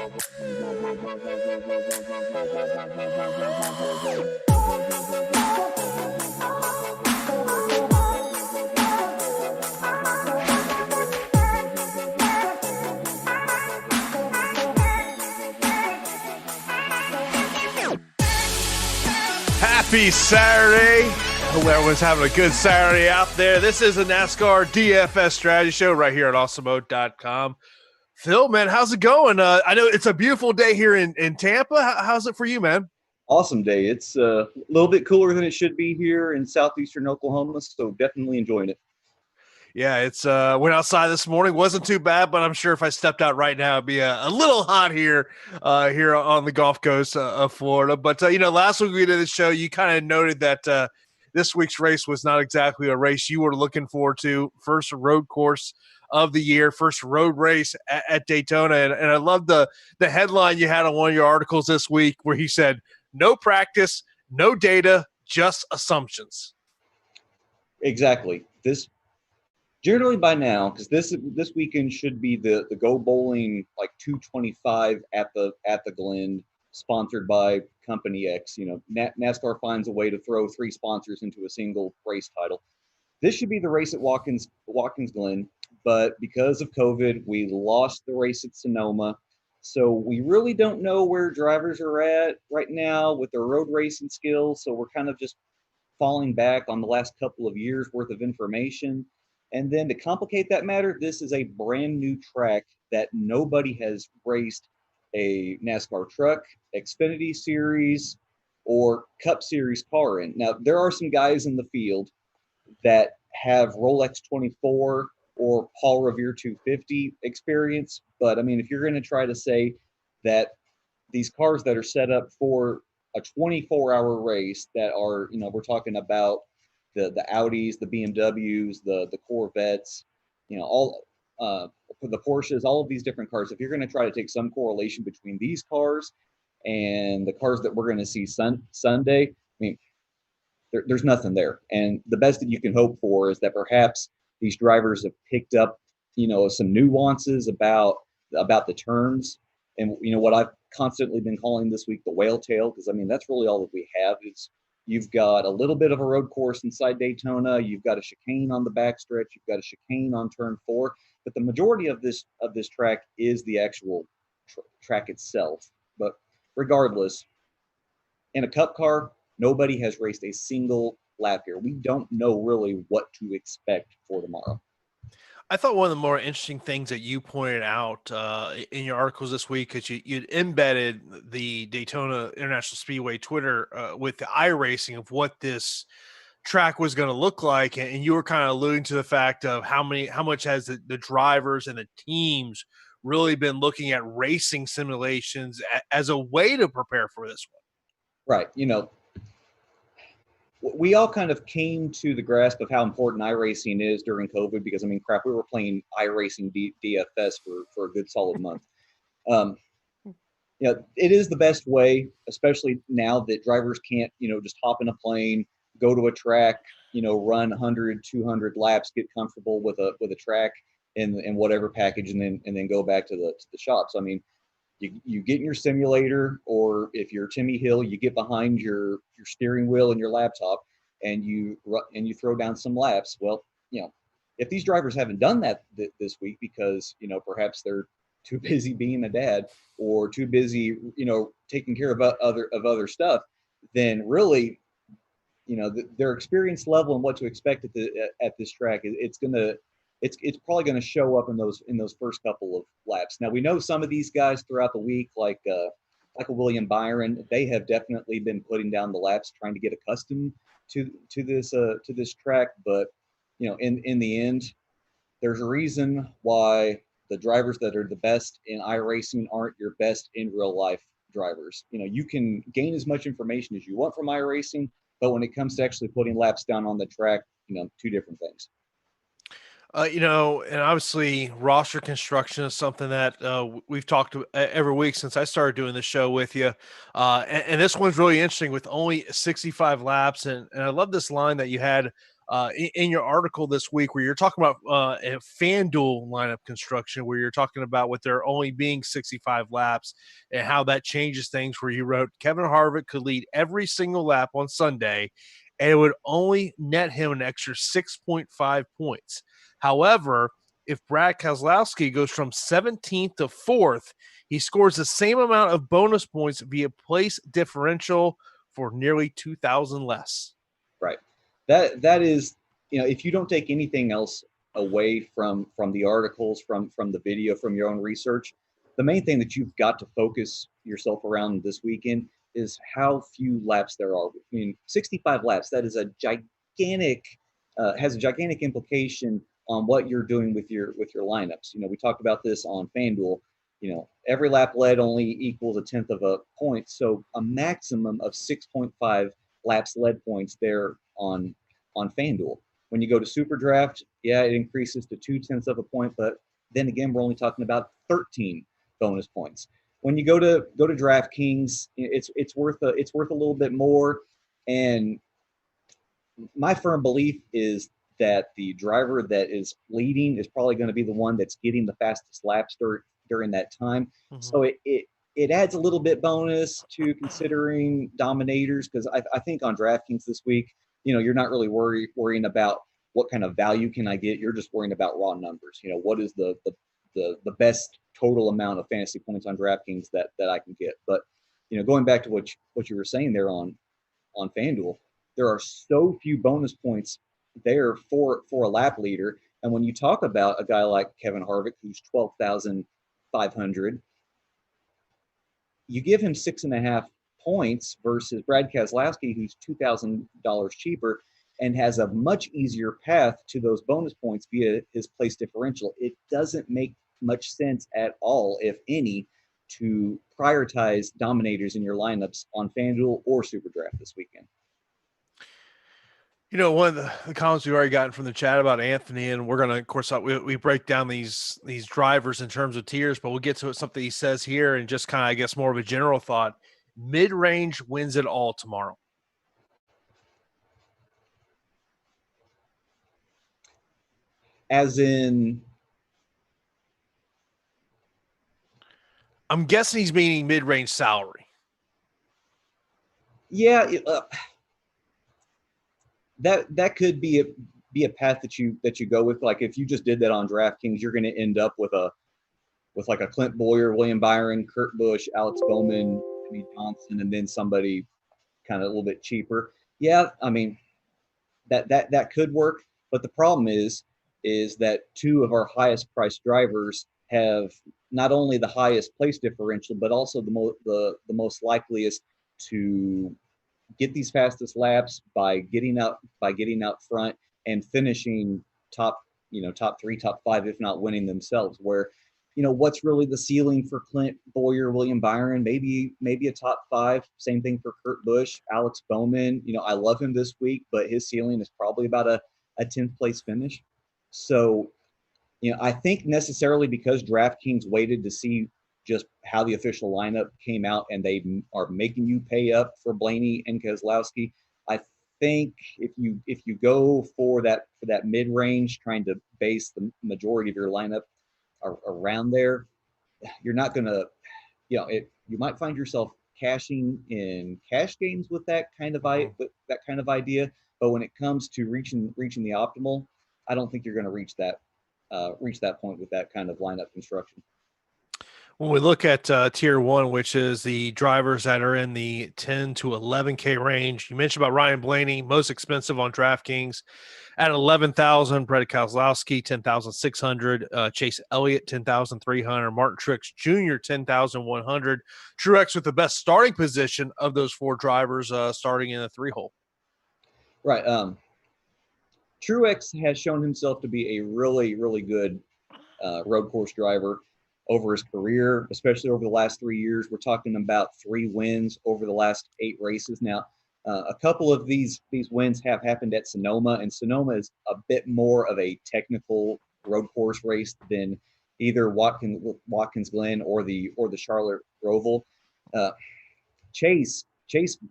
Happy Saturday. Hope everyone's having a good Saturday out there. This is a NASCAR DFS strategy show right here at Awesemo.com. Phil, man, how's it going? I know it's a beautiful day here in Tampa. How's it for you, man? Awesome day. It's a little bit cooler than it should be here in southeastern Oklahoma, so definitely enjoying it. Yeah, it's went outside this morning. Wasn't too bad, but I'm sure if I stepped out right now, it'd be a little hot here on the Gulf Coast of Florida. But, last week we did the show, you kind of noted that this week's race was not exactly a race you were looking forward to. First road course of the year, first road race at Daytona. And I love the headline you had on one of your articles this week where he said, no practice, no data, just assumptions. Exactly. This generally by now, because this weekend should be the Go Bowling like 225 at the Glen, sponsored by Company X. NASCAR finds a way to throw three sponsors into a single race title. This should be the race at Watkins Glen, but because of COVID, we lost the race at Sonoma. So we really don't know where drivers are at right now with their road racing skills. So we're kind of just falling back on the last couple of years worth of information. And then to complicate that matter, this is a brand new track that nobody has raced a NASCAR truck, Xfinity Series, or Cup Series car in. Now, there are some guys in the field that have Rolex 24 or Paul Revere 250 experience. But, I mean, if you're going to try to say that these cars that are set up for a 24-hour race that are, we're talking about the Audis, the BMWs, the Corvettes, all the Porsches, all of these different cars. If you're going to try to take some correlation between these cars and the cars that we're going to see Sunday, I mean, there's nothing there. And the best that you can hope for is that perhaps these drivers have picked up, some nuances about the turns. And, what I've constantly been calling this week the whale tail, because, I mean, that's really all that we have is you've got a little bit of a road course inside Daytona. You've got a chicane on the backstretch. You've got a chicane on turn 4. But the majority of this track is the actual track itself. But regardless, in a Cup car, nobody has raced a single lap here. We don't know really what to expect for tomorrow. I thought one of the more interesting things that you pointed out in your articles this week, because you'd embedded the Daytona International Speedway Twitter with the iRacing of what this track was going to look like, and you were kind of alluding to the fact of how much has the drivers and the teams really been looking at racing simulations as a way to prepare for this one. Right. We all kind of came to the grasp of how important iRacing is during COVID because, I mean, crap, we were playing iRacing DFS for a good solid month. It is the best way, especially now that drivers can't, just hop in a plane, go to a track, run 100, 200 laps, get comfortable with a track and whatever package, and then go back to the shop. So, I mean, you get in your simulator, or if you're Timmy Hill, you get behind your steering wheel and your laptop, and you throw down some laps. Well, if these drivers haven't done that this week because perhaps they're too busy being a dad or too busy taking care of other stuff, then really their experience level and what to expect at this track it's probably going to show up in those first couple of laps. Now we know some of these guys throughout the week, like a William Byron, they have definitely been putting down the laps, trying to get accustomed to this track. But in the end, there's a reason why the drivers that are the best in iRacing aren't your best in real life drivers. You can gain as much information as you want from iRacing, but when it comes to actually putting laps down on the track, two different things. And obviously roster construction is something that we've talked every week since I started doing the show with you. And this one's really interesting with only 65 laps. And I love this line that you had in your article this week where you're talking about a FanDuel lineup construction, where you're talking about with there only being 65 laps and how that changes things, where you wrote Kevin Harvick could lead every single lap on Sunday and it would only net him an extra 6.5 points. However, if Brad Keselowski goes from 17th to 4th, he scores the same amount of bonus points via place differential for nearly 2,000 less. Right. That is, if you don't take anything else away from the articles, from the video, from your own research, the main thing that you've got to focus yourself around this weekend is how few laps there are. I mean, 65 laps, that is a gigantic, has a gigantic implication on what you're doing with your lineups. We talked about this on FanDuel. Every lap led only equals a tenth of a point. So a maximum of 6.5 laps led points there on FanDuel. When you go to SuperDraft, yeah, it increases to 0.2 of a point, but then again, we're only talking about 13 bonus points. When you go to DraftKings, it's worth a little bit more. And my firm belief is that the driver that is leading is probably going to be the one that's getting the fastest laps during that time. Mm-hmm. So it adds a little bit bonus to considering dominators, because I think on DraftKings this week, you're not really worrying about what kind of value can I get. You're just worrying about raw numbers. What is the best total amount of fantasy points on DraftKings that I can get. But going back to what you were saying there on FanDuel, there are so few bonus points there for a lap leader. And when you talk about a guy like Kevin Harvick, who's 12,500, you give him 6.5 points versus Brad Keselowski, who's $2,000 cheaper and has a much easier path to those bonus points via his place differential. It doesn't make much sense at all, if any, to prioritize dominators in your lineups on FanDuel or SuperDraft this weekend. One of the comments we've already gotten from the chat about Anthony, and we're going to, of course, we break down these drivers in terms of tiers, but we'll get to something he says here and just kind of, I guess, more of a general thought. Mid-range wins it all tomorrow. As in? I'm guessing he's meaning mid-range salary. Yeah, that could be a path that you go with. Like if you just did that on DraftKings, you're going to end up with like a Clint Bowyer, William Byron, Kurt Busch, Alex Bowman, Jimmy Johnson, and then somebody kind of a little bit cheaper. Yeah, I mean that could work, but the problem is that two of our highest priced drivers have not only the highest place differential, but also the most likeliest to get these fastest laps by getting out front and finishing top 3, top 5, if not winning themselves. Where, what's really the ceiling for Clint Bowyer, William Byron? Maybe a top 5. Same thing for Kurt Busch, Alex Bowman. I love him this week, but his ceiling is probably about a 10th place finish. So, I think necessarily because DraftKings waited to see just how the official lineup came out and they are making you pay up for Blaney and Keselowski, I think if you go for that mid-range, trying to base the majority of your lineup around there, you're not going to, you might find yourself cashing in cash games with that kind of idea. But when it comes to reaching the optimal, I don't think you're going to reach that point with that kind of lineup construction. When we look at tier 1, which is the drivers that are in the 10 to 11K range, you mentioned about Ryan Blaney, most expensive on DraftKings at 11,000. Brad Keselowski, 10,600. Chase Elliott, 10,300. Martin Truex Jr., 10,100. Truex with the best starting position of those 4 drivers, starting in a 3-hole. Right. Truex has shown himself to be a really, really good road course driver over his career, especially over the last 3 years. We're talking about 3 wins over the last 8 races. Now, a couple of these wins have happened at Sonoma, and Sonoma is a bit more of a technical road course race than either Watkins Glen or the Charlotte Roval. Chase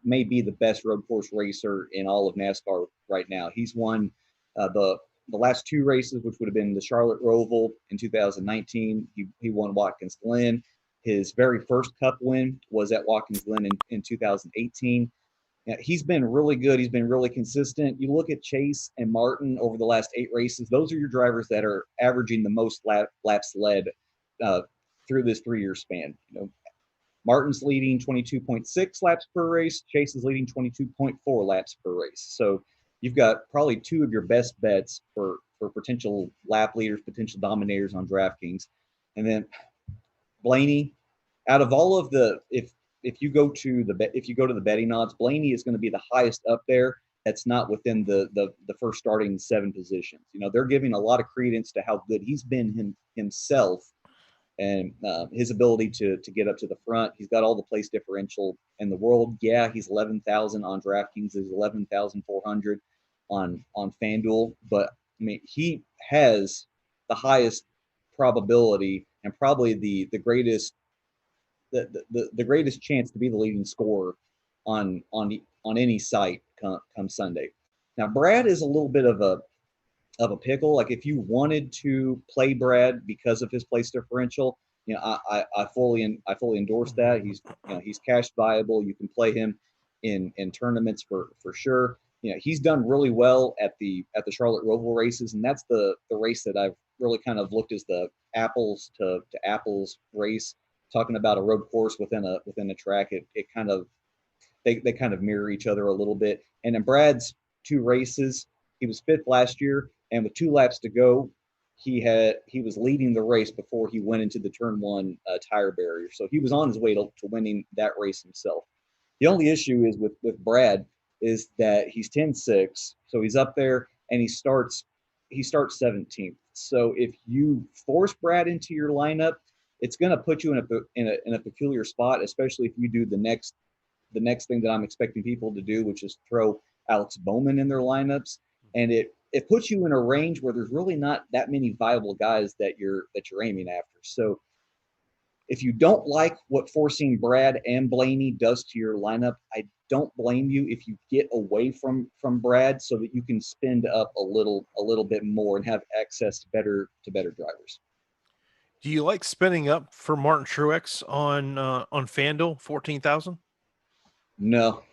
may be the best road course racer in all of NASCAR right now. He's won The last two races, which would have been the Charlotte Roval in 2019, he won Watkins Glen. His very first Cup win was at Watkins Glen in 2018. He's been really good. He's been really consistent. You look at Chase and Martin over the last 8 races; those are your drivers that are averaging the most laps led through this 3-year span. Martin's leading 22.6 laps per race. Chase is leading 22.4 laps per race. So you've got probably 2 of your best bets for potential lap leaders, potential dominators on DraftKings. And then Blaney, out of all of the, if you go to the betting odds, Blaney is going to be the highest up there. That's not within the first starting 7 positions. They're giving a lot of credence to how good he's been himself. And his ability to get up to the front. He's got all the place differential in the world. Yeah, he's 11,000 on DraftKings. He's 11,400 on FanDuel. But I mean, he has the highest probability and probably the greatest the greatest chance to be the leading scorer on any site come Sunday. Now, Brad is a little bit of a pickle. Like if you wanted to play Brad because of his place differential, I fully endorse that. He's cash viable. You can play him in tournaments for sure. He's done really well at the Charlotte Roval races, and that's the race that I've really kind of looked as the apples to apples race. Talking about a road course within a track, it kind of they kind of mirror each other a little bit. And in Brad's 2 races, he was 5th last year. And with 2 laps to go, he was leading the race before he went into the turn 1 tire barrier. So he was on his way to winning that race himself. The only issue is with Brad is that he's 10-6, so he's up there and he starts 17th. So if you force Brad into your lineup, it's going to put you in a peculiar spot, especially if you do the next thing that I'm expecting people to do, which is throw Alex Bowman in their lineups, and it puts you in a range where there's really not that many viable guys that you're aiming after. So if you don't like what forcing Brad and Blaney does to your lineup, I don't blame you if you get away from Brad so that you can spend up a little bit more and have access to better drivers. Do you like spinning up for Martin Truex on FanDuel 14,000? No.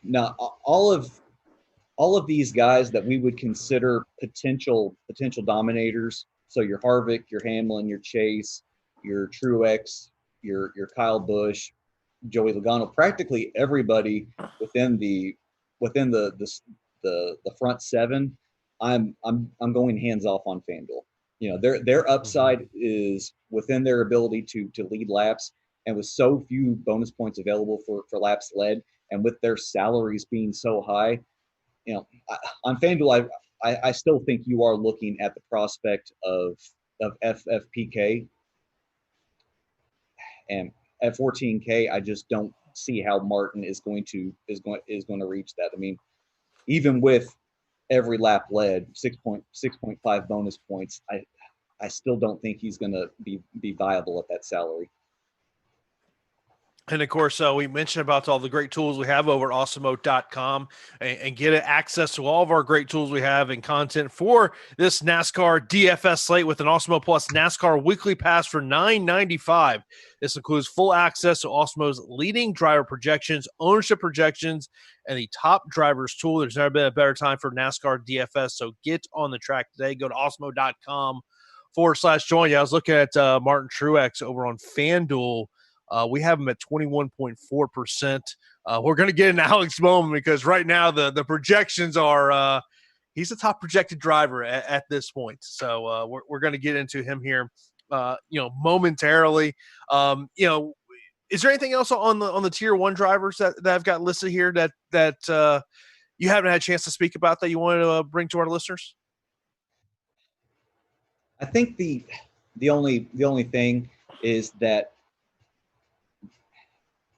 All of these guys that we would consider potential dominators. So your Harvick, your Hamlin, your Chase, your Truex, your Kyle Busch, Joey Logano, practically everybody within the front 7. I'm going hands off on FanDuel. Their upside is within their ability to lead laps, and with so few bonus points available for laps led, and with their salaries being so high, on FanDuel, I still think you are looking at the prospect of FFPK, and at 14K, I just don't see how Martin is going to reach that. I mean, even with every lap led, 6.5 bonus points, I still don't think he's going to be viable at that salary. And of course, we mentioned about all the great tools we have over at Awesemo.com and get access to all of our great tools we have and content for this NASCAR DFS slate with an Awesemo Plus NASCAR weekly pass for $9.95. This includes full access to Awesemo's leading driver projections, ownership projections, and the top drivers tool. There's never been a better time for NASCAR DFS. So get on the track today. Go to Awesemo.com/join. I was looking at Martin Truex over on FanDuel. We have him at 21.4%. We're going to get into Alex Bowman because right now the projections are he's the top projected driver at this point. So we're going to get into him here, momentarily. Is there anything else on the tier 1 drivers that I've got listed here that you haven't had a chance to speak about that you wanted to bring to our listeners? I think the only thing is that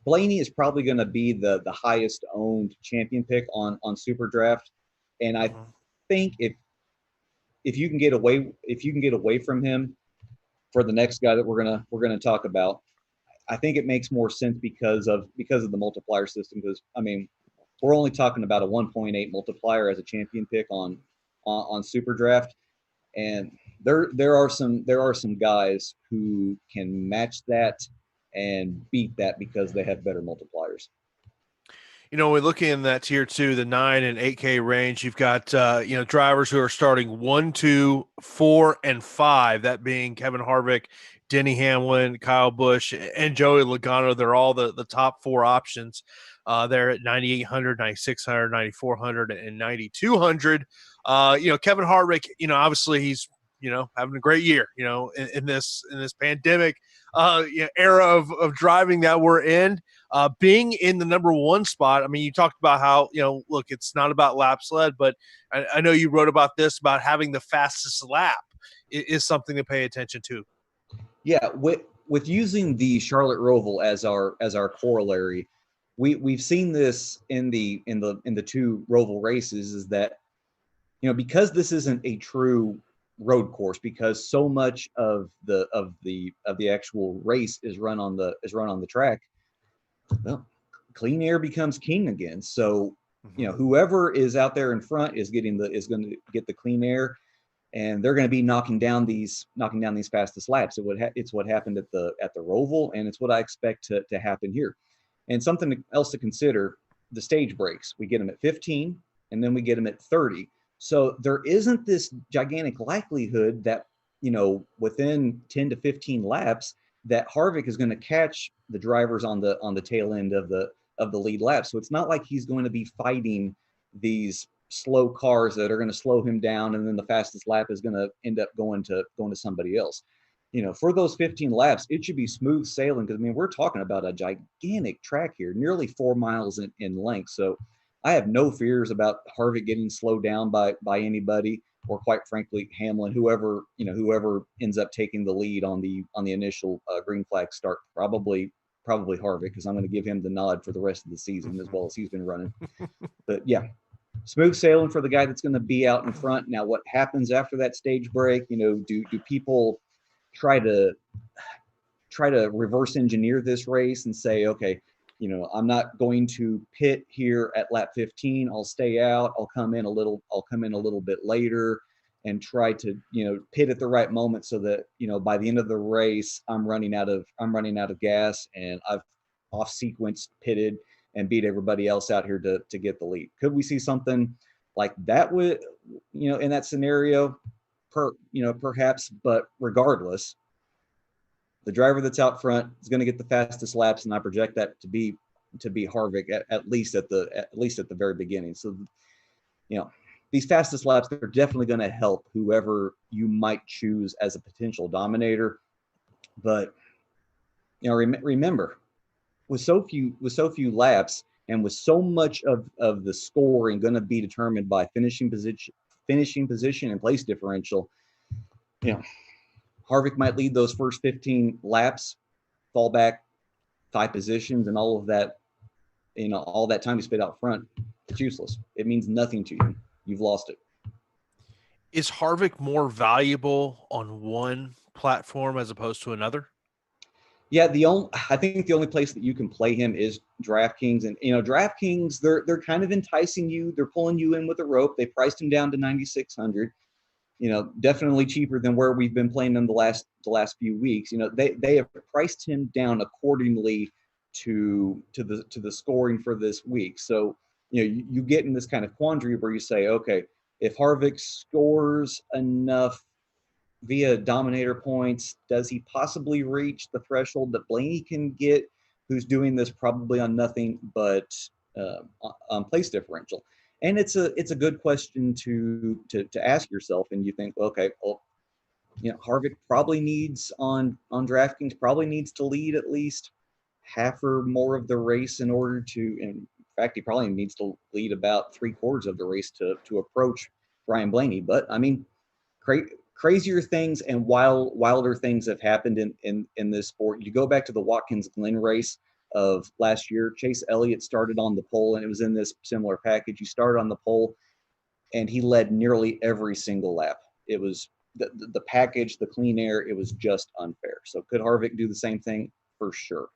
Blaney is probably going to be the highest owned champion pick on SuperDraft, and I think if you can get away from him for the next guy that we're gonna talk about, I think it makes more sense because of the multiplier system. Because I mean, we're only talking about a 1.8 multiplier as a champion pick on on SuperDraft, and there are some guys who can match that and beat that because they have better multipliers. We're looking in that tier 2, the 9 and 8K range. You've got drivers who are starting 1, 2, 4, and 5. That being Kevin Harvick, Denny Hamlin, Kyle Busch, and Joey Logano. They're all the top 4 options. They're at 9,800, 9,600, 9,400, and 9,200. Kevin Harvick. Obviously he's having a great year. In this pandemic era of driving that we're in. Being in the number 1 spot, I mean, you talked about how, look, it's not about laps led, but I know you wrote about this, about having the fastest lap is something to pay attention to. Yeah, with using the Charlotte Roval as our corollary, we've seen this in the 2 Roval races, is that because this isn't a true road course, because so much of the actual race is run on the track. Well, clean air becomes king again. So, whoever is out there in front is going to get the clean air, and they're going to be knocking down these fastest laps. It's what happened at the Roval, and it's what I expect to happen here. And something else to consider: the stage breaks. We get them at 15, and then we get them at 30. So there isn't this gigantic likelihood that within 10 to 15 laps that Harvick is going to catch the drivers on the tail end of the lead lap. So it's not like he's going to be fighting these slow cars that are going to slow him down, and then the fastest lap is going to end up going to somebody else. For those 15 laps, it should be smooth sailing, because we're talking about a gigantic track here, nearly 4 miles in length. So I have no fears about Harvick getting slowed down by anybody, or quite frankly, Hamlin, whoever ends up taking the lead on the initial green flag start, probably Harvick, because I'm going to give him the nod for the rest of the season as well as he's been running. But yeah, smooth sailing for the guy that's going to be out in front. Now, what happens after that stage break? Do people try to reverse engineer this race and say, okay, I'm not going to pit here at lap 15. I'll stay out. I'll come in a little bit later and try to, pit at the right moment, so that, by the end of the race, I'm running out of gas, and I've off sequence pitted and beat everybody else out here to get the lead. Could we see something like that with, in that scenario? Perhaps, but regardless, the driver that's out front is going to get the fastest laps, and I project that to be Harvick at least at the very beginning. So, these fastest laps, they're definitely going to help whoever you might choose as a potential dominator. But remember, with so few laps, and with so much of the scoring going to be determined by finishing position and place differential, Harvick might lead those first 15 laps, fall back 5 positions, and all of that, all that time you spent out front, it's useless. It means nothing to you. You've lost it. Is Harvick more valuable on one platform as opposed to another? Yeah, I think the only place that you can play him is DraftKings, and DraftKings, they're kind of enticing you. They're pulling you in with a rope. They priced him down to 9,600. Definitely cheaper than where we've been playing him the last few weeks. They have priced him down accordingly to the scoring for this week. So you get in this kind of quandary where you say, okay, if Harvick scores enough via Dominator points, does he possibly reach the threshold that Blaney can get, who's doing this probably on nothing but on place differential? And it's a good question to ask yourself. And you think, okay, well, Harvick probably needs on DraftKings probably needs to lead at least half or more of the race in order to. In fact, he probably needs to lead about 3/4 of the race to approach Ryan Blaney. But crazier things and wilder things have happened in this sport. You go back to the Watkins Glen race of last year. Chase Elliott started on the pole, and it was in this similar package. He started on the pole, and he led nearly every single lap. It was the package, the clean air. It was just unfair. So could Harvick do the same thing? For sure.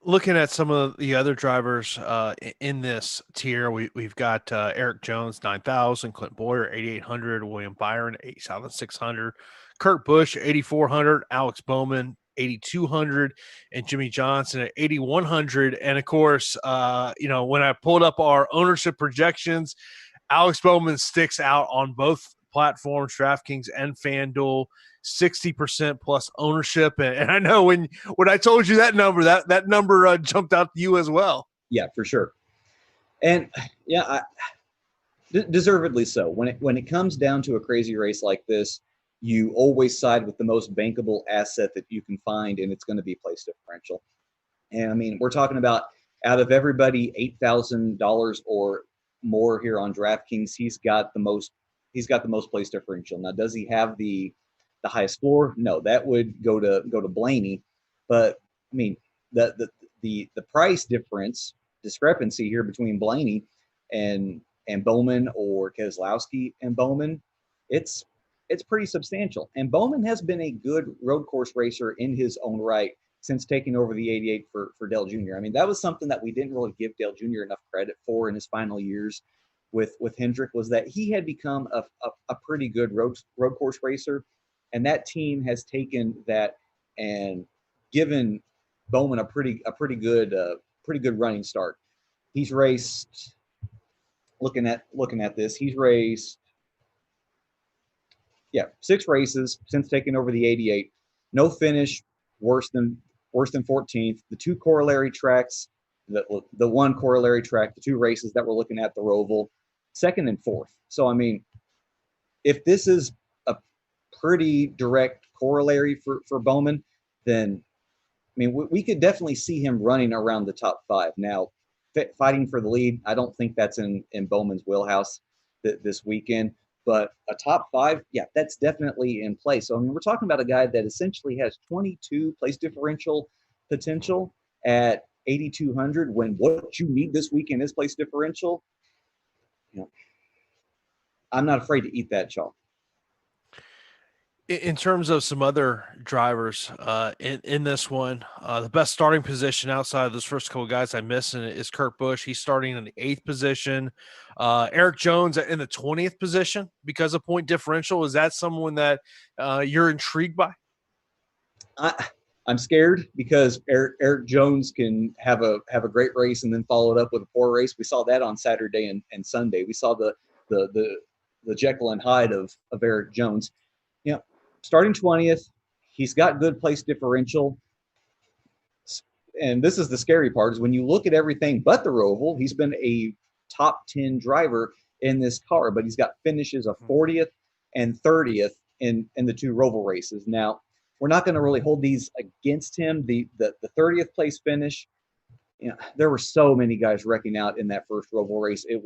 Looking at some of the other drivers in this tier, we've got Eric Jones 9,000, Clint Boyer 8,800, William Byron 8,600, Kurt Busch 8,400, Alex Bowman 8,200, and Jimmy Johnson at 8,100. And of course, when I pulled up our ownership projections, Alex Bowman sticks out on both platforms, DraftKings and FanDuel. 60% plus ownership, and I know when I told you that number, that number jumped out to you as well. Yeah, for sure. And yeah, deservedly so. When it comes down to a crazy race like this, you always side with the most bankable asset that you can find, and it's going to be place differential. And I mean, we're talking about out of everybody, $8,000 or more here on DraftKings, he's got the most place differential. Now, does he have the highest floor? No, that would go to Blaney. But I mean, the price discrepancy here between Blaney and Bowman, or Keselowski and Bowman, it's pretty substantial. And Bowman has been a good road course racer in his own right since taking over the 88 for Dale Jr. I mean, that was something that we didn't really give Dale Jr. enough credit for in his final years with Hendrick, was that he had become a pretty good road course racer. And that team has taken that and given Bowman a pretty good running start. He's raced. Looking at this, he's raced 6 races since taking over the 88. No finish worse than 14th. The 2 corollary tracks, the 1 corollary track, the 2 races that we're looking at, the Roval, 2nd and 4th. So I mean, if this is a pretty direct corollary for Bowman, then I mean, we could definitely see him running around the top 5. Now, fighting for the lead, I don't think that's in Bowman's wheelhouse this weekend. But a top 5, yeah, that's definitely in play. So I mean, we're talking about a guy that essentially has 22 place differential potential at 8,200. When what you need this weekend is place differential. I'm not afraid to eat that chalk. In terms of some other drivers in this one, the best starting position outside of those first couple of guys I missed is Kurt Busch. He's starting in the 8th position. Eric Jones in the 20th position because of point differential. Is that someone that you're intrigued by? I'm scared because Eric Jones can have a great race and then follow it up with a poor race. We saw that on Saturday and Sunday. We saw the Jekyll and Hyde of Eric Jones. Starting 20th, he's got good place differential. And this is the scary part, is when you look at everything but the Roval, he's been a top 10 driver in this car, but he's got finishes of 40th and 30th in the 2 Roval races. Now, we're not going to really hold these against him. The 30th place finish, there were so many guys wrecking out in that first Roval race. It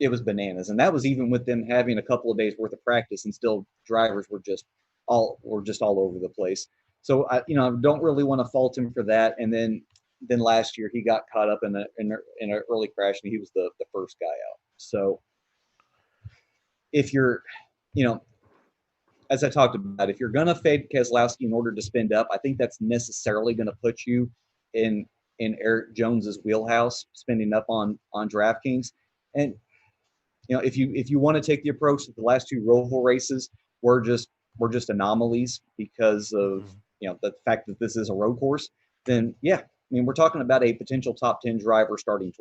was bananas, and that was even with them having a couple of days worth of practice, and still drivers were just all over the place. So I don't really want to fault him for that. And then last year he got caught up in an early crash, and he was the first guy out. So if you're, as I talked about, if you're gonna fade Keselowski in order to spend up, I think that's necessarily going to put you in Eric Jones's wheelhouse, spending up on DraftKings. And if you want to take the approach that the last 2 Roval races were just anomalies because of the fact that this is a road course, then yeah, I mean, we're talking about a potential top 10 driver starting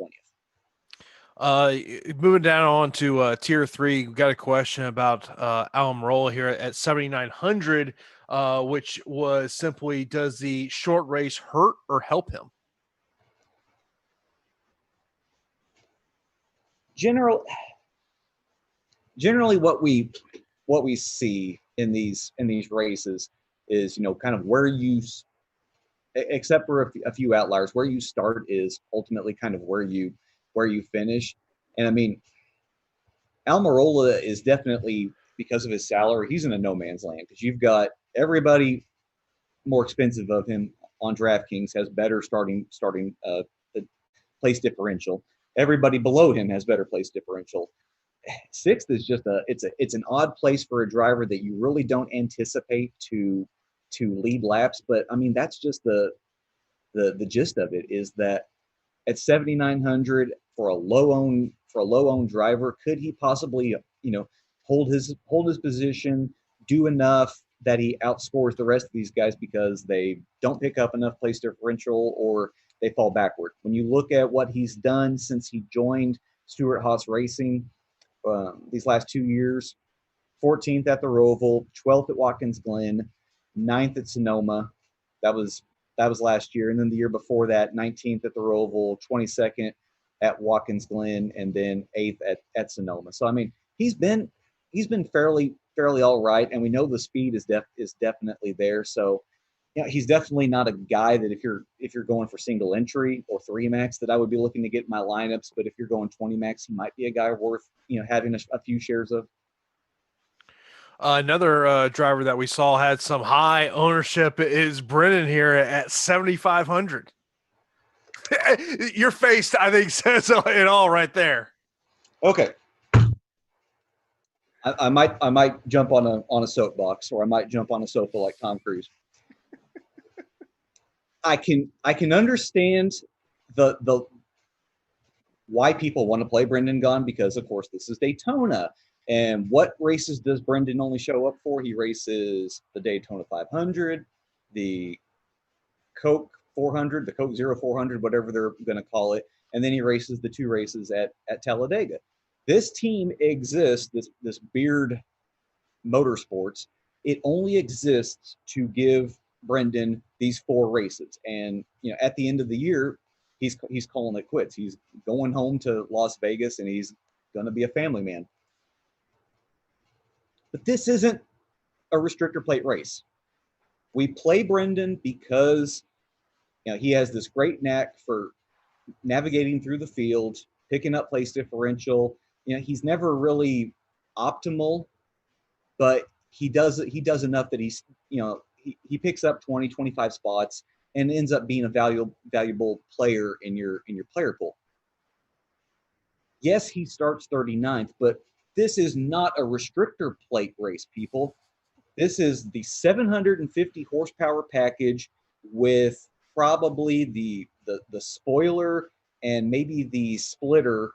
20th. Moving down on to tier 3, we got a question about Almirola here at 7,900, which was simply, does the short race hurt or help him? Generally what we see in these races is kind of where you, except for a few outliers, where you start is ultimately kind of where you finish. And I mean, Almirola is definitely, because of his salary, he's in a no man's land, because you've got everybody more expensive of him on DraftKings has better starting place differential. Everybody below him has better place differential. 6th is just it's an odd place for a driver that you really don't anticipate to lead laps. But I mean, that's just the the gist of it is that at 7,900 for a low own driver, could he possibly hold his position, do enough that he outscores the rest of these guys because they don't pick up enough place differential or they fall backward? When you look at what he's done since he joined Stewart-Haas Racing these last 2 years, 14th at the Roval, 12th at Watkins Glen, 9th at Sonoma. That was last year, and then the year before that, 19th at the Roval, 22nd at Watkins Glen, and then 8th at Sonoma. So I mean, he's been fairly all right, and we know the speed is definitely there. So he's definitely not a guy that if you're going for single entry or 3 max that I would be looking to get in my lineups. But if you're going 20 max, he might be a guy worth having a few shares of. Another driver that we saw had some high ownership is Brennan here at 7,500. Your face, I think, says it all right there. Okay. I might jump on a soapbox, or I might jump on a sofa like Tom Cruise. I can understand the why people want to play Brendan Gaughan, because of course this is Daytona. And what races does Brendan only show up for? He races the Daytona 500, the Coke 400, the Coke 0400, whatever they're going to call it, and then he races the 2 races at Talladega. This team exists, this Beard Motorsports, it only exists to give Brendan these 4 races. And at the end of the year, he's calling it quits. He's going home to Las Vegas, and he's going to be a family man. But this isn't a restrictor plate race. We play Brendan because he has this great knack for navigating through the field, picking up place differential. He's never really optimal, but he does enough that he's he picks up 20, 25 spots and ends up being a valuable player in your player pool. Yes, he starts 39th, but this is not a restrictor plate race, people. This is the 750 horsepower package with probably the spoiler and maybe the splitter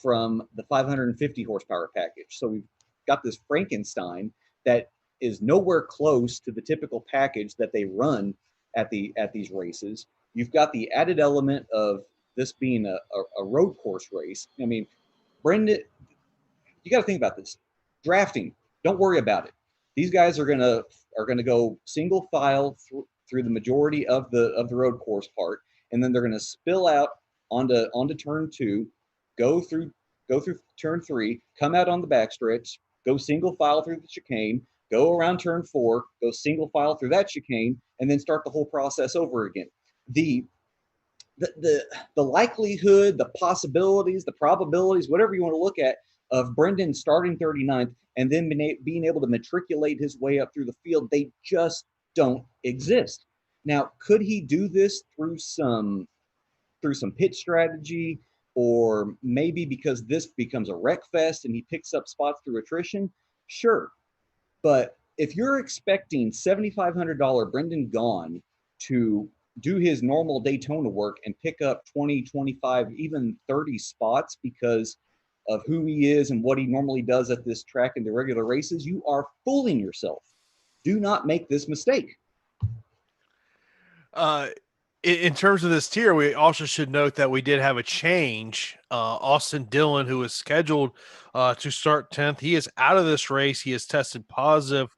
from the 550 horsepower package. So we've got this Frankenstein that is nowhere close to the typical package that they run at these races. You've got the added element of this being a road course race. I mean, Brendan, you got to think about this. Drafting, don't worry about it. These guys are gonna go single file through the majority of the road course part, and then they're gonna spill out onto turn 2, go through turn 3, come out on the backstretch, go single file through the chicane, go around turn 4, go single file through that chicane, and then start the whole process over again. The likelihood, the possibilities, the probabilities, whatever you want to look at, of Brendan starting 39th and then being able to matriculate his way up through the field, they just don't exist. Now, could he do this through some pit strategy, or maybe because this becomes a wreck fest and he picks up spots through attrition? Sure. But if you're expecting $7,500 Brendan Gaughan to do his normal Daytona work and pick up 20, 25, even 30 spots because of who he is and what he normally does at this track in the regular races, you are fooling yourself. Do not make this mistake. In terms of this tier, we also should note that we did have a change. Austin Dillon, who was scheduled to start 10th, he is out of this race. He has tested positive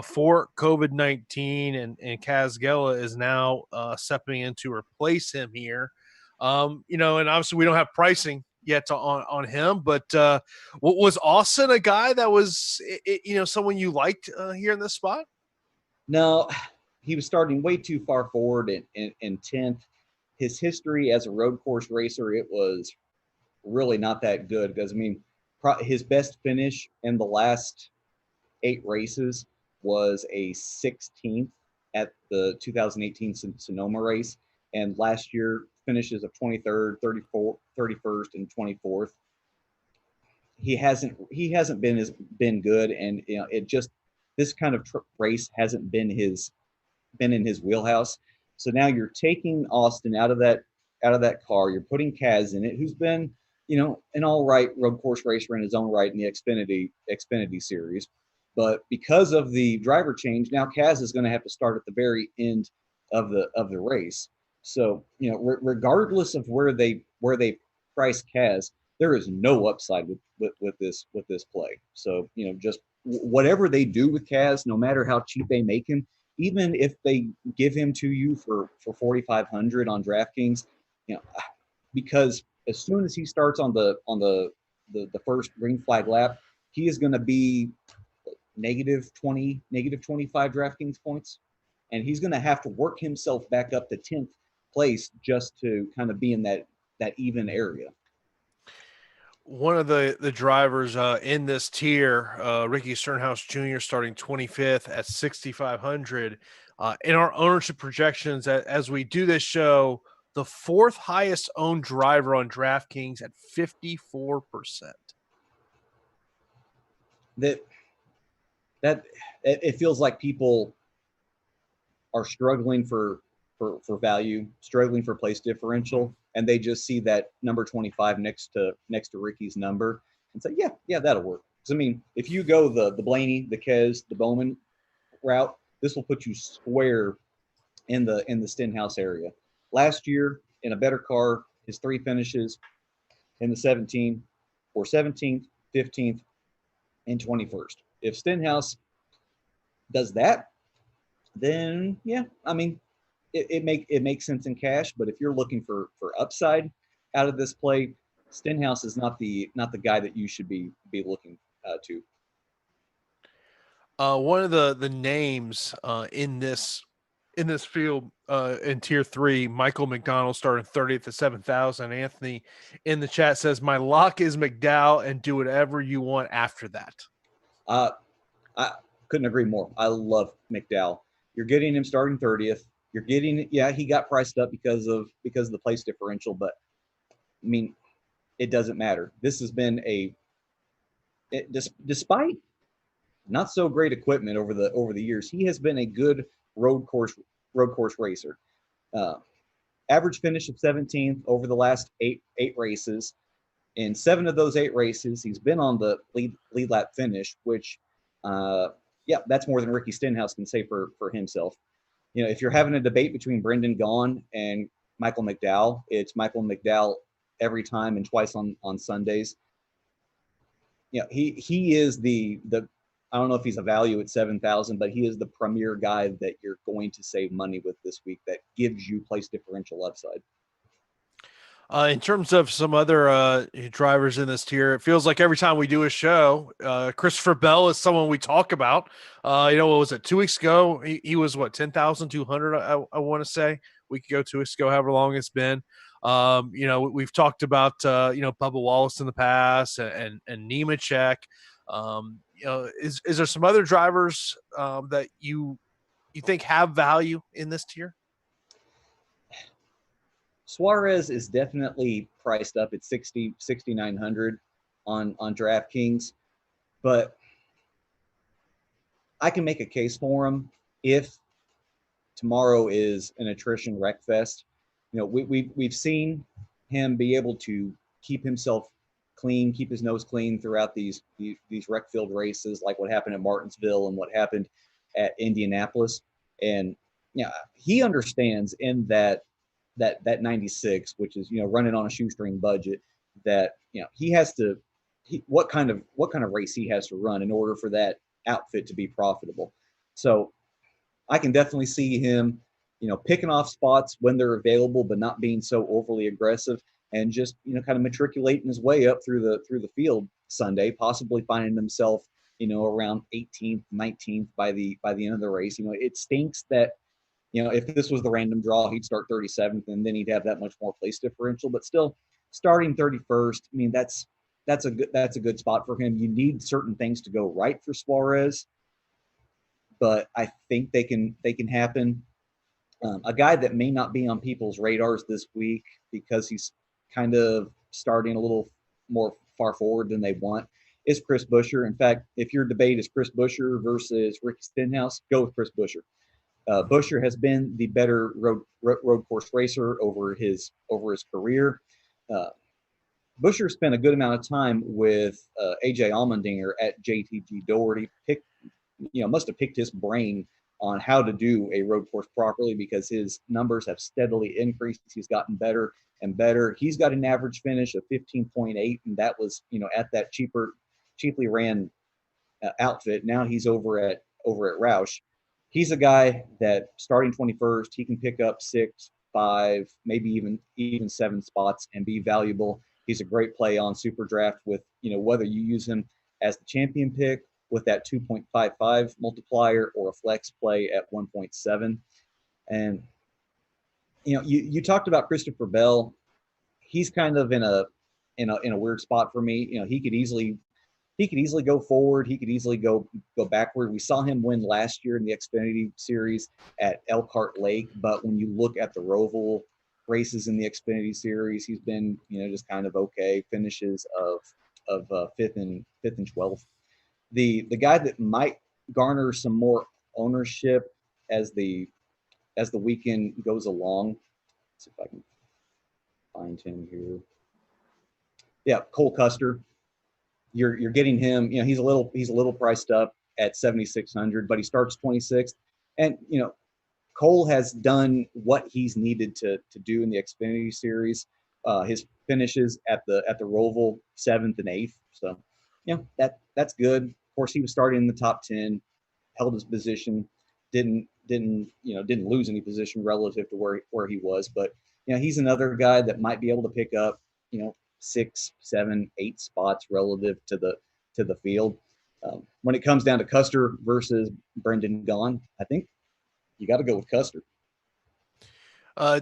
for COVID-19, and Kaz Gella is now stepping in to replace him here. And obviously we don't have pricing yet on him, but was Austin a guy that was, someone you liked here in this spot? No, he was starting way too far forward in 10th. His history as a road course racer, it was really not that good, because, I mean, his best finish in the last 8 races was a 16th at the 2018 Sonoma race, and last year finishes of 23rd, 34th, 31st, and 24th. He hasn't been good, and it just, this kind of race hasn't been in his wheelhouse. So now you're taking Austin out of that car. You're putting Kaz in it, who's been, an all right road course racer in his own right in the Xfinity series. But because of the driver change, now Kaz is going to have to start at the very end of the race. So regardless of where they price Kaz, there is no upside with this play. So just whatever they do with Kaz, no matter how cheap they make him, even if they give him to you for 4,500 on DraftKings, because as soon as he starts on the first green flag lap, he is going to be negative 20, negative 25 DraftKings points, and he's going to have to work himself back up to 10th place just to kind of be in that even area. One of the drivers in this tier, Ricky Stenhouse Jr., starting 25th at 6,500. In our ownership projections, as we do this show, the fourth highest owned driver on DraftKings at 54%. That it feels like people are struggling for value, struggling for place differential, and they just see that number 25 next to Ricky's number and say, yeah, that'll work. Because I mean, if you go the Blaney, the Kez, the Bowman route, this will put you square in the Stenhouse area. Last year, in a better car, his 3 finishes in the 17 or 17th, 15th, and 21st. If Stenhouse does that, then yeah, I mean, it makes sense in cash. But if you're looking for upside out of this play, Stenhouse is not the guy that you should be looking to. One of the names in this field in tier 3, Michael McDowell starting 30th at 7,000. Anthony in the chat says, my lock is McDowell and do whatever you want after that. I couldn't agree more. I love McDowell. You're getting him starting 30th. You're getting, he got priced up because of the place differential, but I mean, it doesn't matter. This has been despite not so great equipment over the years, he has been a good road course racer. Average finish of 17th over the last eight races. In 7 of those 8 races, he's been on the lead lap finish, which, that's more than Ricky Stenhouse can say for himself. If you're having a debate between Brendan Gaughan and Michael McDowell, it's Michael McDowell every time and twice on Sundays. He is the I don't know if he's a value at 7,000, but he is the premier guy that you're going to save money with this week that gives you place differential upside. In terms of some other drivers in this tier, it feels like every time we do a show, Christopher Bell is someone we talk about. What was it, 2 weeks ago? He was, 10,200, I want to say. Week ago, 2 weeks ago, however long it's been. We've talked about, Bubba Wallace in the past and Nemechek. Is there some other drivers that you think have value in this tier? Suarez is definitely priced up at 6,900 on DraftKings, but I can make a case for him if tomorrow is an attrition wreck fest. We've seen him be able to keep himself clean, keep his nose clean throughout these wreck field races, like what happened at Martinsville and what happened at Indianapolis. And he understands in that 96, which is running on a shoestring budget, that he has to what kind of race he has to run in order for that outfit to be profitable. So I can definitely see him picking off spots when they're available, but not being so overly aggressive, and just kind of matriculating his way up through the field Sunday, possibly finding himself around 18th, 19th by the end of the race. It stinks that if this was the random draw, he'd start 37th, and then he'd have that much more place differential. But still, starting 31st, I mean, that's a good spot for him. You need certain things to go right for Suarez, but I think they can happen. A guy that may not be on people's radars this week because he's kind of starting a little more far forward than they want is Chris Buescher. In fact, if your debate is Chris Buescher versus Ricky Stenhouse, go with Chris Buescher. Buescher has been the better road course racer over his career. Buescher spent a good amount of time with AJ Allmendinger at JTG Doherty. Must have picked his brain on how to do a road course properly because his numbers have steadily increased. He's gotten better and better. He's got an average finish of 15.8, and that was at that cheaply ran outfit. Now he's over at Roush. He's a guy that starting 21st, he can pick up 6, 5, maybe even 7 spots and be valuable. He's a great play on SuperDraft with, whether you use him as the champion pick with that 2.55 multiplier or a flex play at 1.7. And, you talked about Christopher Bell. He's kind of in a weird spot for me. He could easily go forward. He could easily go backward. We saw him win last year in the Xfinity Series at Elkhart Lake, but when you look at the Roval races in the Xfinity Series, he's been just kind of okay. Finishes of fifth and 12th. The guy that might garner some more ownership as the weekend goes along. Let's see if I can find him here. Yeah, Cole Custer. You're getting him. He's a little priced up at 7,600, but he starts 26th. And Cole has done what he's needed to do in the Xfinity Series. His finishes at the Roval 7th and 8th. So that's good. Of course, he was starting in the top 10, held his position, didn't lose any position relative to where he was. But he's another guy that might be able to pick up 6, 7, 8 spots relative to the field. When it comes down to Custer versus Brendan Gaughan, I think you got to go with Custer.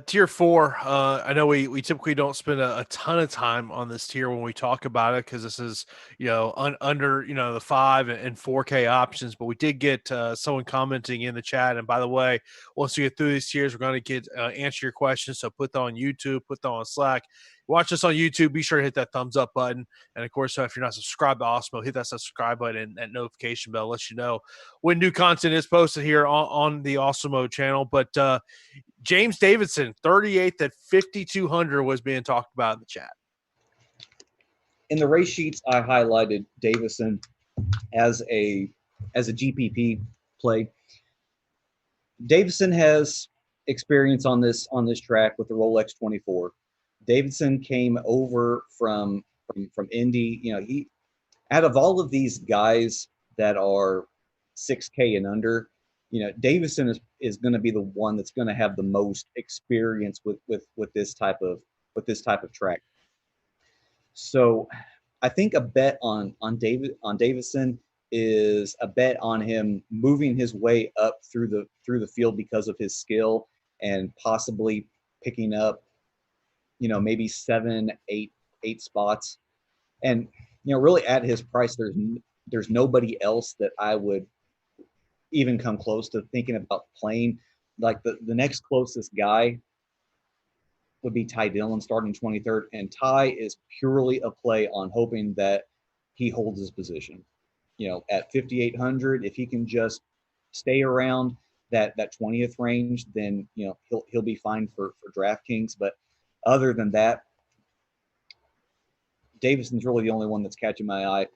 Tier 4. I know we typically don't spend a ton of time on this tier when we talk about it because this is under the 5 and 4K options. But we did get someone commenting in the chat. And by the way, once we get through these tiers, we're going to get answer your questions. So put that on YouTube, put that on Slack. Watch us on YouTube. Be sure to hit that thumbs up button. And of course, if you're not subscribed to Awesemo, hit that subscribe button and that notification bell. Let you know when new content is posted here on the Awesemo channel. But James Davison, 38th at 5,200 was being talked about in the chat. In the race sheets, I highlighted Davison as a GPP play. Davison has experience on this track with the Rolex 24. Davison came over from Indy. He, out of all of these guys that are 6K and under, Davison is going to be the one that's going to have the most experience with this type of track. So I think a bet on Davison is a bet on him moving his way up through the field because of his skill and possibly picking up maybe 7, 8 spots. And really at his price, there's nobody else that I would even come close to thinking about playing. Like the next closest guy would be Ty Dillon starting 23rd, and Ty is purely a play on hoping that he holds his position. At 5,800, if he can just stay around that 20th range, then he'll be fine for DraftKings. But other than that, Davison's really the only one that's catching my eye.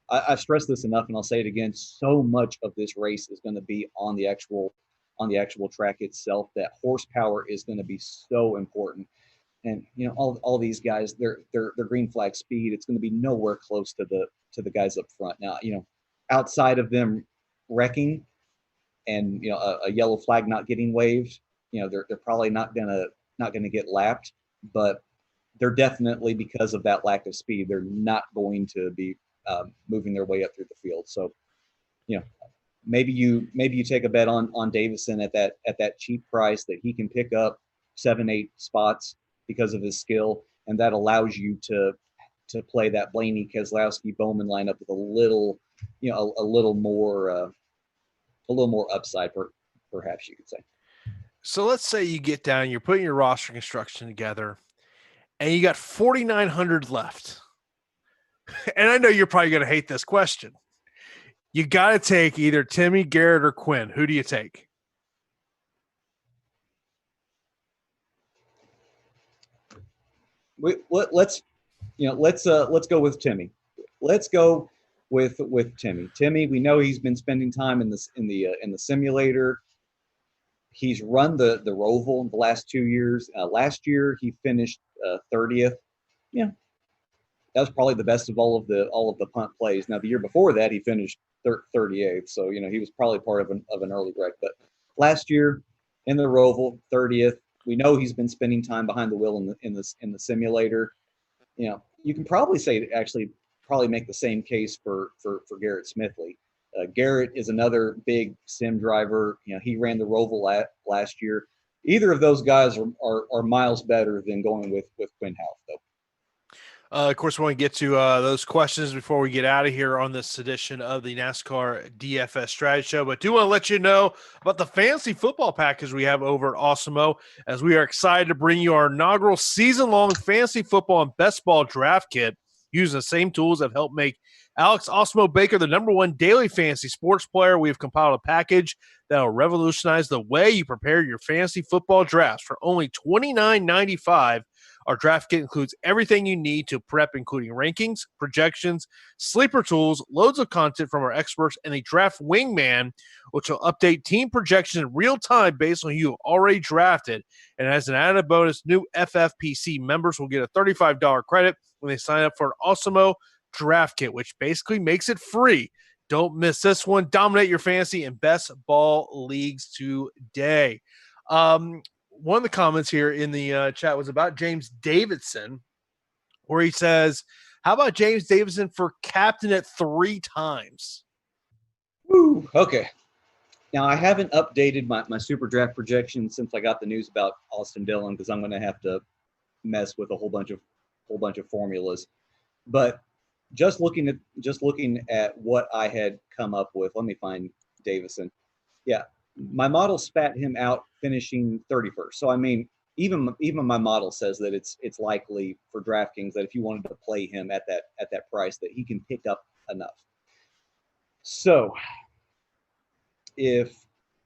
I've stressed this enough, and I'll say it again. So much of this race is going to be on the actual track itself. That horsepower is going to be so important. And all these guys, their green flag speed, it's going to be nowhere close to the guys up front. Now, outside of them wrecking and a yellow flag not getting waved, they're probably not gonna get lapped, but they're definitely, because of that lack of speed, they're not going to be moving their way up through the field. So, maybe you take a bet on Davison at that cheap price that he can pick up 7, 8 spots because of his skill, and that allows you to play that Blaney, Keselowski, Bowman lineup with a little more upside, perhaps you could say. So let's say you get down, you're putting your roster construction together, and you got 4,900 left. And I know you're probably going to hate this question. You got to take either Timmy, Garrett, or Quinn. Who do you take? Let's go with Timmy. Let's go with Timmy. Timmy, we know he's been spending time in the simulator. He's run the Roval in the last 2 years. Last year he finished 30th. Yeah, that was probably the best of all of the punt plays. Now the year before that he finished 38th, so he was probably part of an early wreck. But last year in the Roval, 30th. We know he's been spending time behind the wheel in the simulator. You can probably probably make the same case for Garrett Smithley. Garrett is another big sim driver. He ran the Roval last year. Either of those guys are miles better than going with Quinn Houff, though. Of course, we want to get to those questions before we get out of here on this edition of the NASCAR DFS Strategy Show. But do want to let you know about the fantasy football package we have over at Awesemo, as we are excited to bring you our inaugural season-long fantasy football and best ball draft kit using the same tools that help make Alex Awesemo Baker the #1 daily fantasy sports player. We've compiled a package that will revolutionize the way you prepare your fantasy football drafts for only $29.95. Our draft kit includes everything you need to prep, including rankings, projections, sleeper tools, loads of content from our experts, and a draft wingman, which will update team projections in real time based on who you have already drafted. And as an added bonus, new FFPC members will get a $35 credit when they sign up for an Awesemo draft kit, which basically makes it free. Don't miss this one. Dominate your fantasy and best ball leagues today. One of the comments here in the chat was about James Davison, where he says, how about James Davison for captain at 3 times? Woo, okay. Now, I haven't updated my super draft projection since I got the news about Austin Dillon, because I'm going to have to mess with a whole bunch of formulas. But just looking at what I had come up with, let me find Davison. Yeah. My model spat him out finishing 31st. So I mean, even my model says that it's likely for DraftKings that if you wanted to play him at that price, that he can pick up enough. So if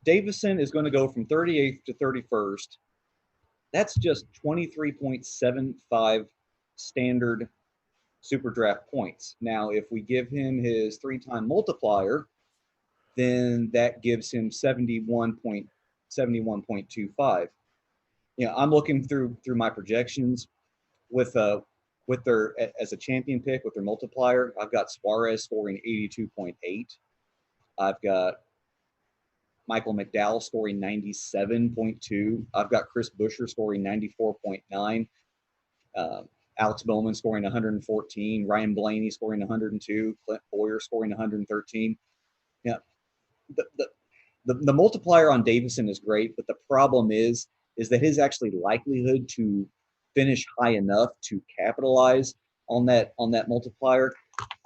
Davison is going to go from 38th to 31st, that's just 23.75 standard super draft points. Now, if we give him his 3-time multiplier, then that gives him 71.25. I'm looking through my projections with their as a champion pick with their multiplier. I've got Suarez scoring 82.8. I've got Michael McDowell scoring 97.2. I've got Chris Buescher scoring 94.9. Alex Bowman scoring 114. Ryan Blaney scoring 102. Clint Boyer scoring 113. Yeah. The multiplier on Davison is great, but the problem is that his actually likelihood to finish high enough to capitalize on that multiplier,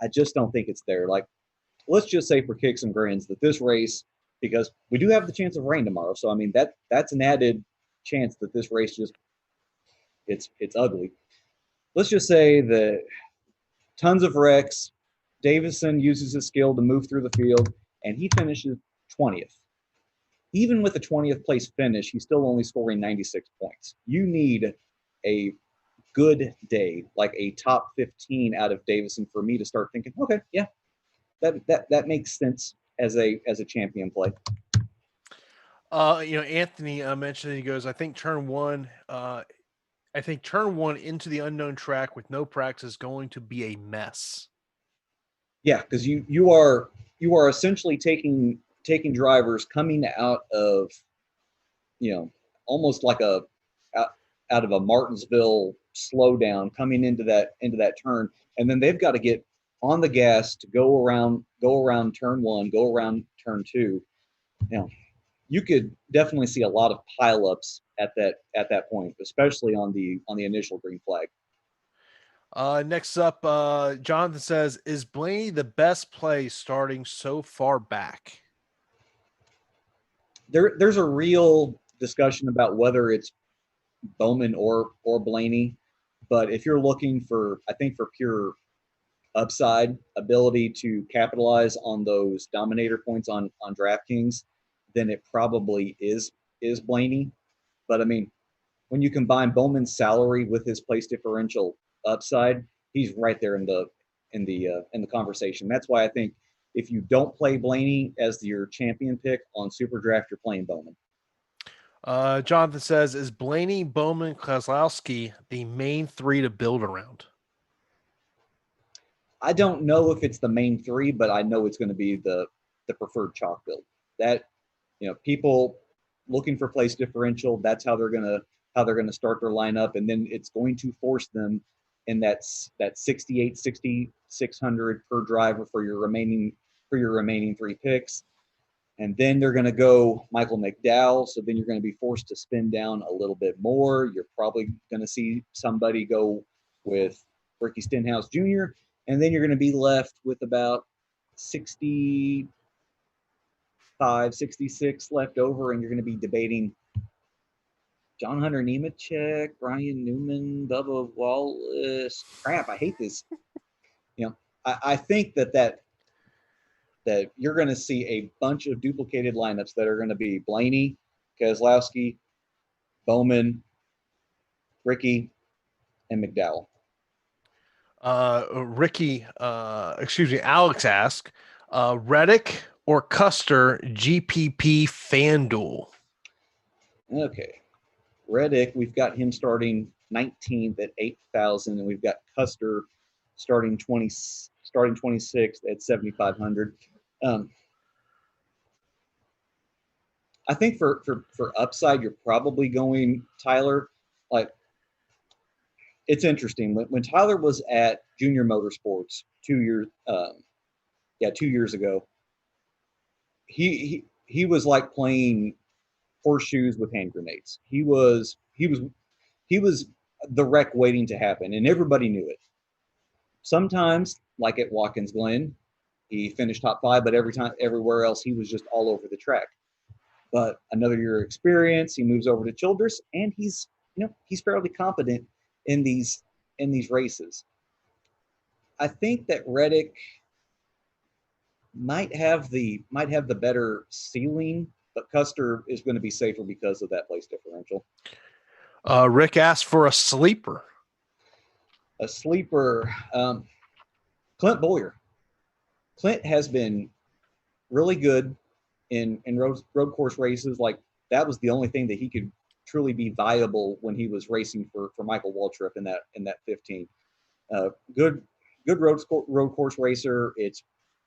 I just don't think it's there. Like, let's just say for kicks and grins that this race, because we do have the chance of rain tomorrow, so I mean that's an added chance that this race just it's ugly. Let's just say that tons of wrecks, Davison uses his skill to move through the field, and he finishes 20th. Even with a 20th place finish, he's still only scoring 96 points. You need a good day, like a top 15 out of Davison, for me to start thinking, okay, yeah, that makes sense as a champion play. Anthony mentioned, he goes, I think turn one into the unknown track with no practice is going to be a mess. Yeah, because you are essentially taking drivers coming out of, almost like out of a Martinsville slowdown, coming into that turn, and then they've got to get on the gas to go around turn one, go around turn two. You could definitely see a lot of pileups at that point, especially on the initial green flag. Next up, Jonathan says, is Blaney the best play starting so far back? There's a real discussion about whether it's Bowman or Blaney, but if you're looking for, I think, for pure upside ability to capitalize on those Dominator points on DraftKings, then it probably is Blaney. But I mean, when you combine Bowman's salary with his place differential upside, he's right there in the conversation. That's why I think if you don't play Blaney as your champion pick on SuperDraft, you're playing Bowman. Jonathan says, is Blaney, Bowman, Kozlowski the main three to build around? I don't know if it's the main three, but I know it's going to be the preferred chalk build. That, people looking for place differential, that's how they're going to start their lineup, and then it's going to force them in that 68, 6,600 per driver for your remaining three picks. And then they're going to go Michael McDowell. So then you're going to be forced to spin down a little bit more. You're probably going to see somebody go with Ricky Stenhouse Jr. And then you're going to be left with about 65, 66 left over. And you're going to be debating John Hunter Nemechek, Brian Newman, Bubba Wallace. Crap, I hate this. I think that you're going to see a bunch of duplicated lineups that are going to be Blaney, Kozlowski, Bowman, Ricky, and McDowell. Alex asked, Reddick or Custer GPP FanDuel? Okay. Reddick, we've got him starting 19th at 8,000, and we've got Custer starting 26th at 7,500. I think for upside, you're probably going Tyler. Like, it's interesting when Tyler was at Junior Motorsports 2 years ago. He was like playing horseshoes with hand grenades. He was the wreck waiting to happen, and everybody knew it. Sometimes, like at Watkins Glen, he finished top 5, but everywhere else, he was just all over the track. But another year of experience, he moves over to Childress, and he's fairly competent in these races. I think that Reddick might have the better ceiling, but Custer is going to be safer because of that place differential. Rick asked for a sleeper. A sleeper, Clint Bowyer. Clint has been really good in road course races. Like, that was the only thing that he could truly be viable when he was racing for Michael Waltrip in that 15. Good road course racer. It's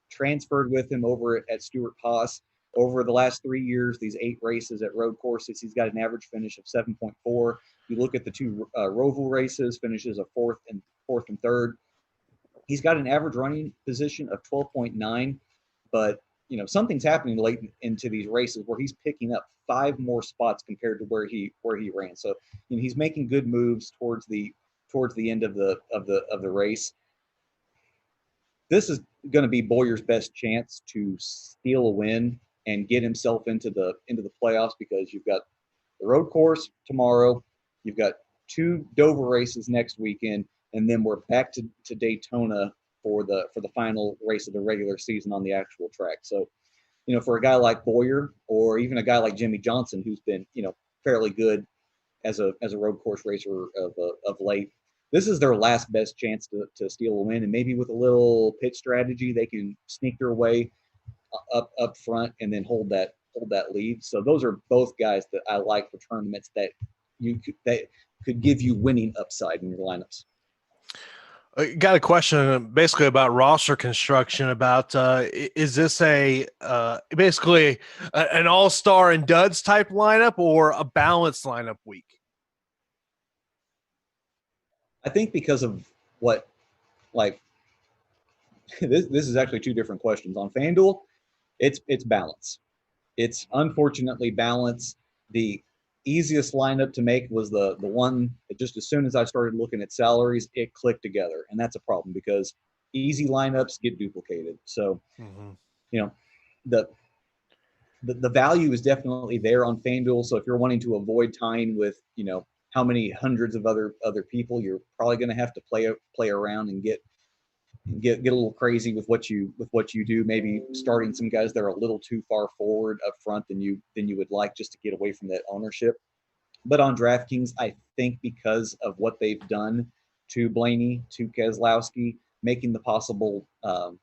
transferred with him over at Stewart Haas. Over the last 3 years, these 8 races at road courses, he's got an average finish of 7.4. You look at the 2 Roval races, finishes a fourth and third. He's got an average running position of 12.9, but something's happening late into these races where he's picking up 5 more spots compared to where he ran. So he's making good moves towards the end of the race. This is going to be Bowyer's best chance to steal a win and get himself into the playoffs, because you've got the road course tomorrow, you've got 2 Dover races next weekend, and then we're back to Daytona for the final race of the regular season on the actual track. So, for a guy like Bowyer, or even a guy like Jimmy Johnson, who's been fairly good as a road course racer of late, this is their last best chance to steal a win, and maybe with a little pit strategy, they can sneak their way up front and then hold that lead. So those are both guys that I like for tournaments that could give you winning upside in your lineups. I got a question basically about roster construction. About is this basically an all-star and duds type lineup, or a balanced lineup week? I think because of what, like, this is actually 2 different questions. On FanDuel, it's balance. It's unfortunately balance. The easiest lineup to make was the one that just as soon as I started looking at salaries, it clicked together. And that's a problem because easy lineups get duplicated. So, the value is definitely there on FanDuel. So if you're wanting to avoid tying with, how many hundreds of other people, you're probably going to have to play around and get get a little crazy with what you do. Maybe starting some guys that are a little too far forward up front than you would like, just to get away from that ownership. But on DraftKings, I think because of what they've done to Blaney, to Keselowski, making the possible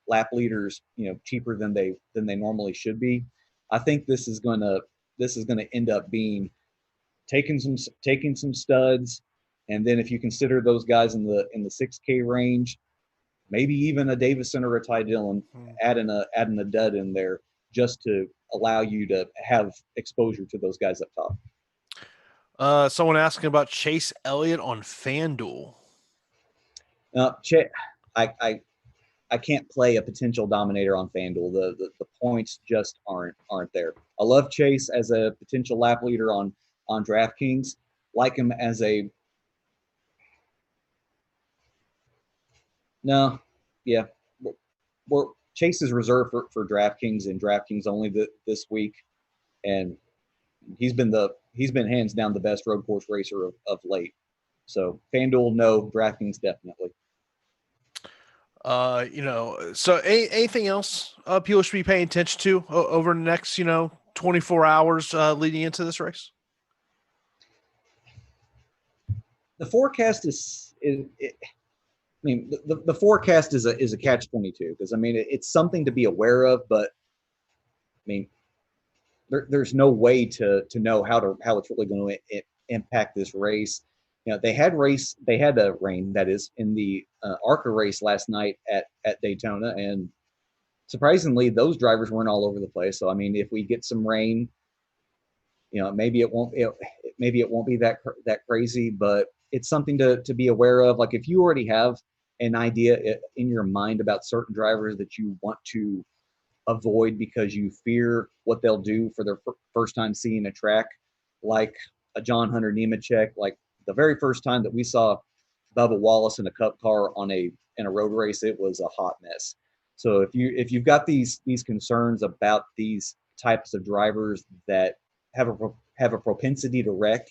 lap leaders, cheaper than they normally should be, I think this is gonna end up being taking some studs, and then if you consider those guys in the 6K range, maybe even a Davison or a Ty Dillon, adding a dud in there just to allow you to have exposure to those guys up top. Someone asking about Chase Elliott on FanDuel. I can't play a potential Dominator on FanDuel. The points just aren't there. I love Chase as a potential lap leader on DraftKings. Like him as a no, yeah. Chase is reserved for DraftKings and DraftKings only this week, and he's been hands down the best road course racer of late. So FanDuel, no. DraftKings, definitely. So anything else people should be paying attention to over the next 24 hours leading into this race? The forecast the forecast is a catch-22, because it's something to be aware of, but there's no way to know how it's really going to impact this race. They had a rain, that is, in the ARCA race last night at Daytona, and surprisingly, those drivers weren't all over the place. So if we get some rain, maybe it won't be that crazy, but it's something to be aware of. Like, if you already have an idea in your mind about certain drivers that you want to avoid because you fear what they'll do for their first time seeing a track, like a John Hunter Nemechek, like the very first time that we saw Bubba Wallace in a Cup car in a road race, it was a hot mess. So if you've got these concerns about these types of drivers that have a propensity to wreck,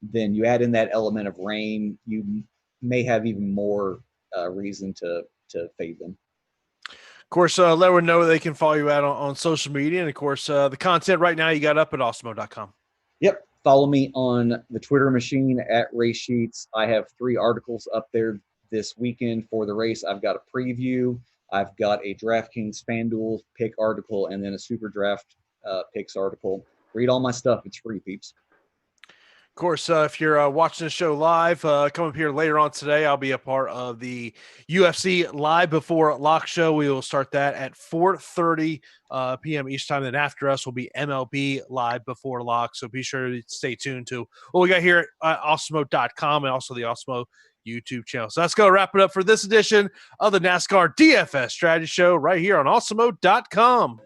then you add in that element of rain, you may have even more reason to fade them. Of course, let everyone know they can follow you out on social media, and of course, the content right now you got up at Awesemo.com. Yep. Follow me on the Twitter machine at Race Sheets. I have 3 articles up there this weekend for the race. I've got a preview, I've got a DraftKings FanDuel pick article, and then a SuperDraft picks article. Read all my stuff. It's free, peeps. Of course, if you're watching the show live, come up here later on today. I'll be a part of the UFC Live Before Lock show. We will start that at 4:30 p.m. each time. Then after us will be MLB Live Before Lock. So be sure to stay tuned to what we got here at Awesemo.com and also the Awesemo YouTube channel. So that's going to wrap it up for this edition of the NASCAR DFS Strategy Show right here on Awesemo.com.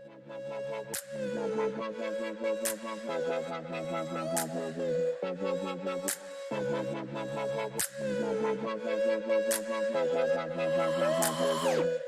Thank you.